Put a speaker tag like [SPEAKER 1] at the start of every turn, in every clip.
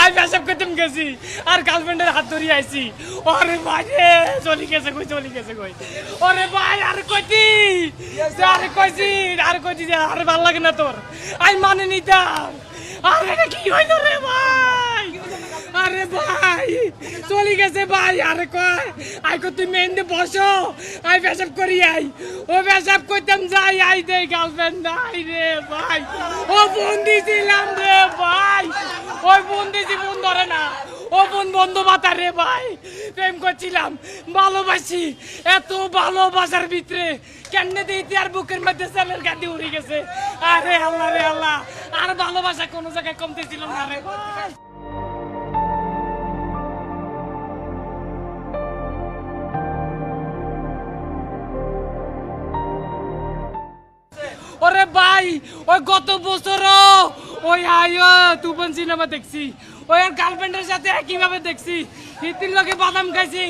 [SPEAKER 1] I পেশাব করতে গেছি আর গার্লফ্রেন্ডের হাত ধরে আইছি। ওরে ভাই রে চলে গেছে কই। ওরে ভাই আর কইছি যে আরে ভাল লাগে না তোর, আই মানে নিতাম। আরে এটা কি হইল রে ভাই? আরে ভাই চলে গেছে ভাই। আরে কয় আই কো তুই মেন্দে বসো, আই পেশাব করি আই। ও পেশাব করতাম যাই আই দে গার্লফ্রেন্ড নাই রে ভাই। ও ফোন দিছিলাম রে ভাই, ওই ফোন দিছি ফোন ধরে না। ও ফোন বন্ধ বাতা রে ভাই। প্রেম করছিলাম, ভালোবাসি, এত ভালোবাসার ভিতরে কেমনে দিতে আর বুকের মধ্যে সেলের গাদি উড়ে গেছে। আরে আল্লাহ রে আল্লাহ, আর ভালোবাসা কোনো জায়গায় কমতেছিল না রে ভাই। ওরে ভাই ওই গত বছর ওই আয়ো তুফান সিনেমা দেখছি, ওই আর গার্লফ্রেন্ডের সাথে একইভাবে দেখছি, হিতির লগে বাদাম খাইছি,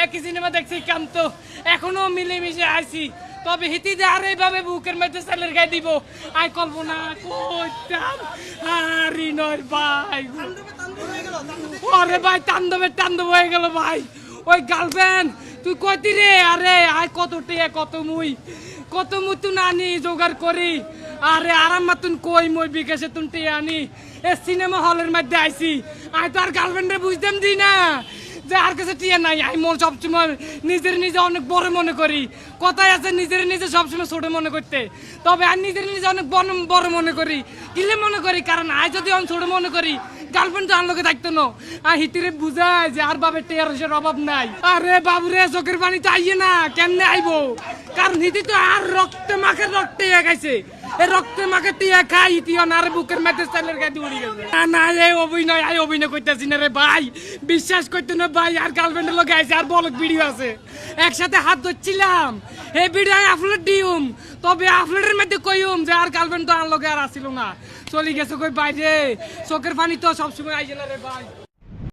[SPEAKER 1] একই সিনেমা দেখছি। কান্ত এখনো মিলেমিশে আইছি, তবে হিতি যে আর এইভাবে বুকের মধ্যে সেলের গায়ে দিব আই কল্পনা করতাম হারি নয় ভাই। ওরে ভাই তাণ্ডব হয়ে গেল ভাই। ওই গার্লফ্রেন্ড তুই কইতি রে? আরে আই কত টিয়া কত মুই তুই আনি জোগাড় করি। আরে আরাম মাতুন কই মই বিকাশে তুন টিয়া আনি এ সিনেমা হলের মধ্যে আইছি। আই তো আর গার্লফ্রেন্ডে বুঝতাম দি না যে আর কাছে টিয়া নাই। আমি মোর সবসময় নিজে অনেক বড় মনে করি। কথাই আছে নিজে সবসময় ছোট মনে করতে, তবে আর নিজে অনেক বড় মনে করি। কিলে মনে করি কারণ আই যদি আমি ছোট মনে করি গার্লফ্রেন্ড তো আমার লোকে থাকতো না। আর হিতিরে বুঝায় যে আর বাবে টেয়ারের অভাব নাই। আরে বাবুরে চোখের পানি তো আইয়ে না, কেমনে আইবো? কারণ হিতি তো আর রক্তে খাইছে। এই রক্তে মাখে টিয়া খাই হিতিও না। আর বুকের মধ্যে সেলের গায়ে উড়ে গেছে। না এই অভিনয় করতেছি না রে ভাই, বিশ্বাস করতে না ভাই। আর গার্লফ্রেন্ডের লোক আইছে আর বলক ভিডিও আছে, একসাথে হাত ধরছিলাম। এই ভিডিও আপলোড দিউম, তবে আপলোডের মধ্যে কইম যে আর গার্লফ্রেন্ড তো আর লোকে আর আসিল না, চলে গেছে কই বাইরে। চোখের পানি তো সবসময় আইছে না রে ভাই।